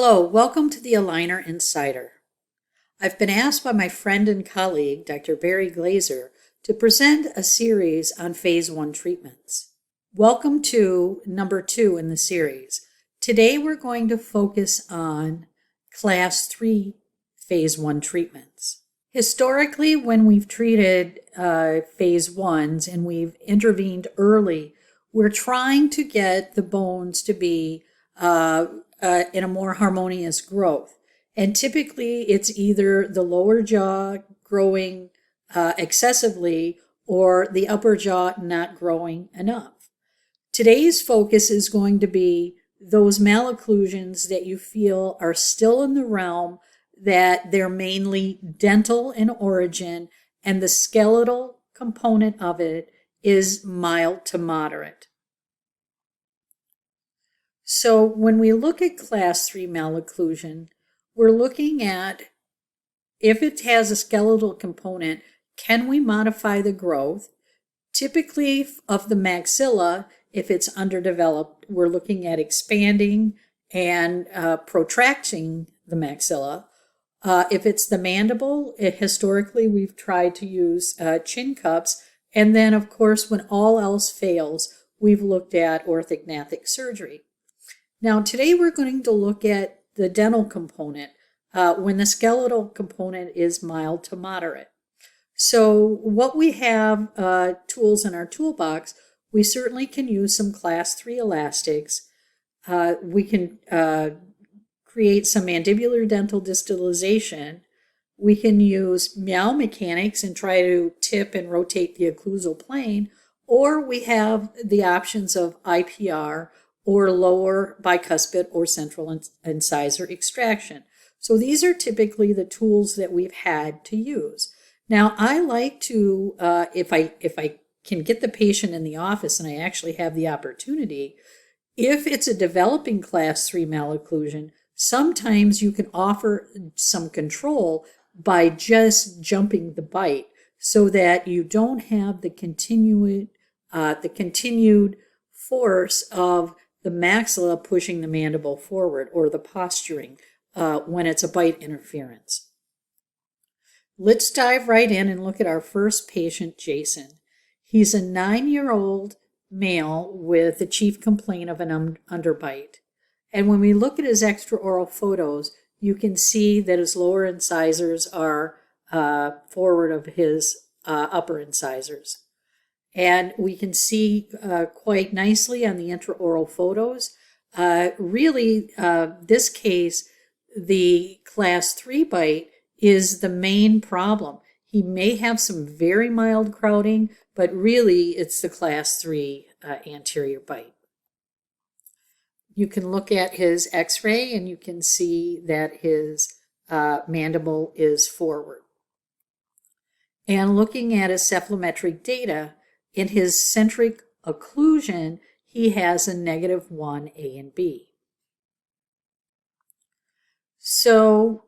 Hello, welcome to the Aligner Insider. I've been asked by my friend and colleague, Dr. Barry Glazer, to present a series on Phase 1 treatments. Welcome to number 2 in the series. Today we're going to focus on Class 3 Phase 1 treatments. Historically, when we've treated Phase 1s and we've intervened early, we're trying to get the bones to be in a more harmonious growth. And typically it's either the lower jaw growing excessively or the upper jaw not growing enough. Today's focus is going to be those malocclusions that you feel are still in the realm that they're mainly dental in origin and the skeletal component of it is mild to moderate. So when we look at Class 3 malocclusion, we're looking at if it has a skeletal component, can we modify the growth? Typically of the maxilla, if it's underdeveloped, we're looking at expanding and protracting the maxilla. If it's the mandible, historically we've tried to use chin cups. And then, of course, when all else fails, we've looked at orthognathic surgery. Now, today we're going to look at the dental component when the skeletal component is mild to moderate. So what we have tools in our toolbox, we certainly can use some Class 3 elastics. We can create some mandibular dental distalization. We can use meow mechanics and try to tip and rotate the occlusal plane, or we have the options of IPR or lower bicuspid or central incisor extraction. So these are typically the tools that we've had to use. Now, I like to, if I can get the patient in the office and I actually have the opportunity, if it's a developing Class 3 malocclusion, sometimes you can offer some control by just jumping the bite so that you don't have the continued force of the maxilla pushing the mandible forward or the posturing when it's a bite interference. Let's dive right in and look at our first patient, Jason. He's a 9-year-old male with the chief complaint of an underbite. And when we look at his extraoral photos, you can see that his lower incisors are forward of his upper incisors. And we can see quite nicely on the intraoral photos. This case, the Class 3 bite is the main problem. He may have some very mild crowding, but really it's the Class 3 anterior bite. You can look at his x-ray and you can see that his mandible is forward. And looking at his cephalometric data, in his centric occlusion, he has a -1 A and B. So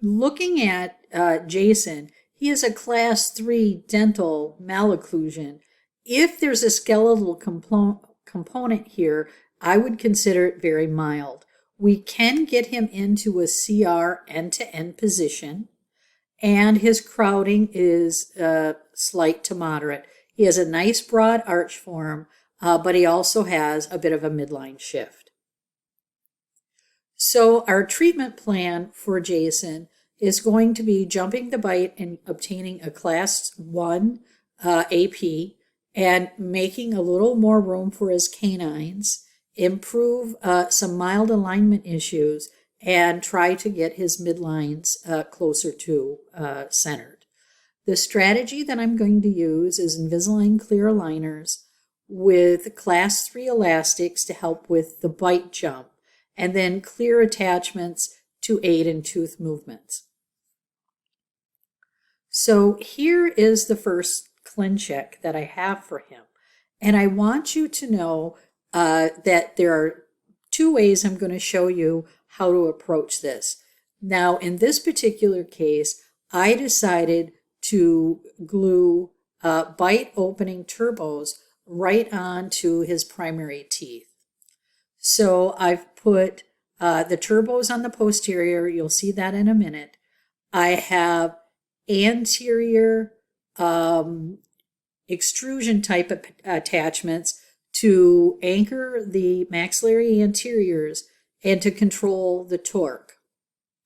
looking at Jason, he has a Class 3 dental malocclusion. If there's a skeletal component here, I would consider it very mild. We can get him into a CR end-to-end position, and his crowding is slight to moderate. He has a nice broad arch form, but he also has a bit of a midline shift. So our treatment plan for Jason is going to be jumping the bite and obtaining a Class 1 AP and making a little more room for his canines, improve some mild alignment issues, and try to get his midlines closer to centered. The strategy that I'm going to use is Invisalign clear aligners with Class 3 elastics to help with the bite jump, and then clear attachments to aid in tooth movements. So here is the first ClinCheck that I have for him. And I want you to know that there are 2 ways I'm going to show you how to approach this. Now, in this particular case, I decided to glue bite opening turbos right onto his primary teeth. So I've put The turbos on the posterior, you'll see that in a minute. I have anterior extrusion type attachments to anchor the maxillary anteriors and to control the torque.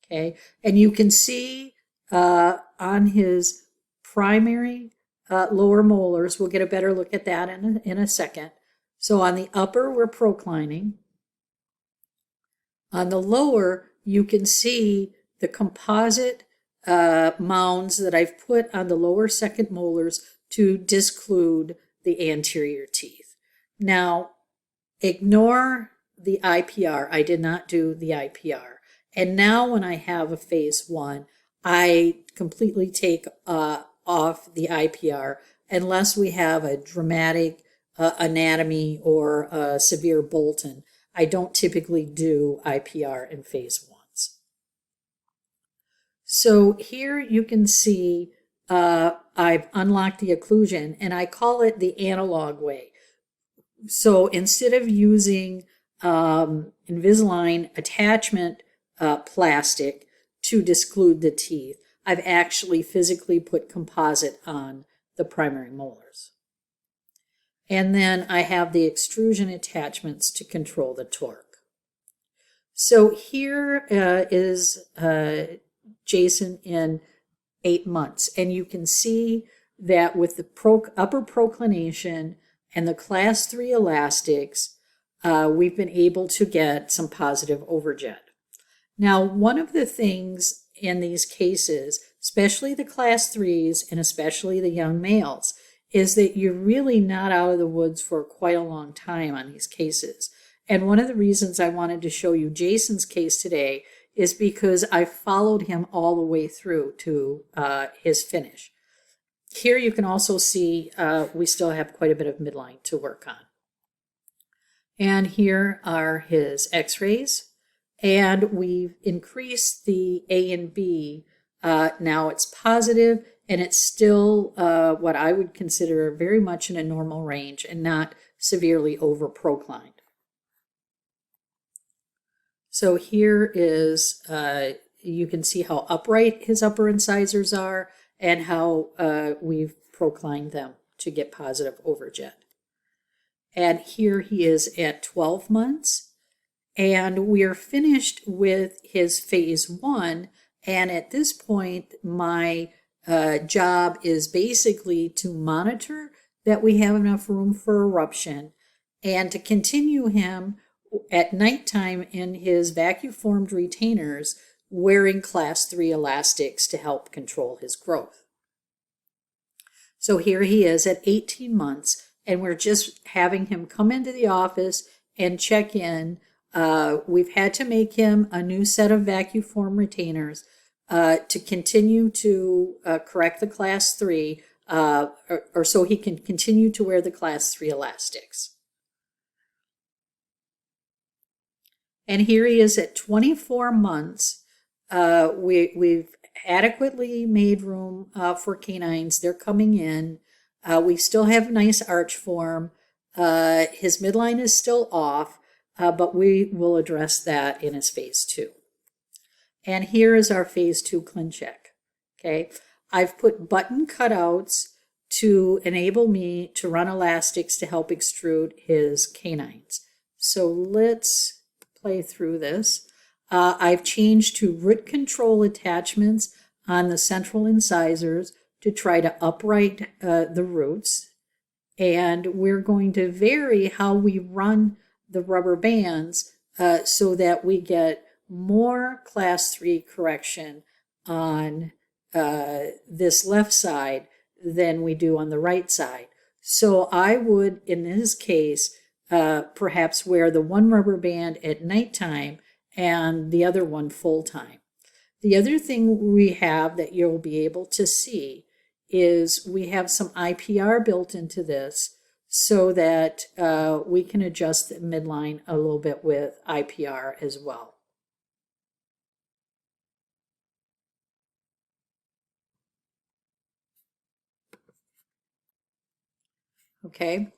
Okay, and you can see on his primary lower molars, we'll get a better look at that in a second. So on the upper, we're proclining. On the lower, you can see the composite mounds that I've put on the lower second molars to disclude the anterior teeth. Now, ignore the IPR. I did not do the IPR. And now when I have a phase 1, I completely take off the IPR unless we have a dramatic anatomy or a severe Bolton. I don't typically do IPR in phase 1s. So here you can see I've unlocked the occlusion, and I call it the analog way. So instead of using Invisalign attachment plastic to disclude the teeth, I've actually physically put composite on the primary molars. And then I have the extrusion attachments to control the torque. So here is Jason in 8 months, and you can see that with the upper proclination and the class 3 elastics, we've been able to get some positive overjet. Now, one of the things in these cases, especially the class 3s and especially the young males, is that you're really not out of the woods for quite a long time on these cases. And one of the reasons I wanted to show you Jason's case today is because I followed him all the way through to his finish. Here you can also see we still have quite a bit of midline to work on. And here are his x-rays. And we've increased the A and B. Now it's positive, and it's still what I would consider very much in a normal range and not severely over-proclined. So here is, you can see how upright his upper incisors are and how we've proclined them to get positive overjet. And here he is at 12 months. And we are finished with his phase 1. And at this point, my job is basically to monitor that we have enough room for eruption and to continue him at nighttime in his vacuum-formed retainers wearing class 3 elastics to help control his growth. So here he is at 18 months, and we're just having him come into the office and check in. We've had to make him a new set of vacuum-formed retainers to continue to correct the class 3, or so he can continue to wear the class 3 elastics. And here he is at 24 months. We've adequately made room for canines. They're coming in. We still have nice arch form. His midline is still off, but we will address that in his phase 2. And here is our phase 2 ClinCheck. Okay, I've put button cutouts to enable me to run elastics to help extrude his canines. So let's play through this. I've changed to root control attachments on the central incisors to try to upright the roots. And we're going to vary how we run the rubber bands so that we get more class 3 correction on this left side than we do on the right side. So I would, in this case, perhaps wear the one rubber band at nighttime and the other one full-time. The other thing we have that you'll be able to see is we have some IPR built into this so that we can adjust the midline a little bit with IPR as well. Okay,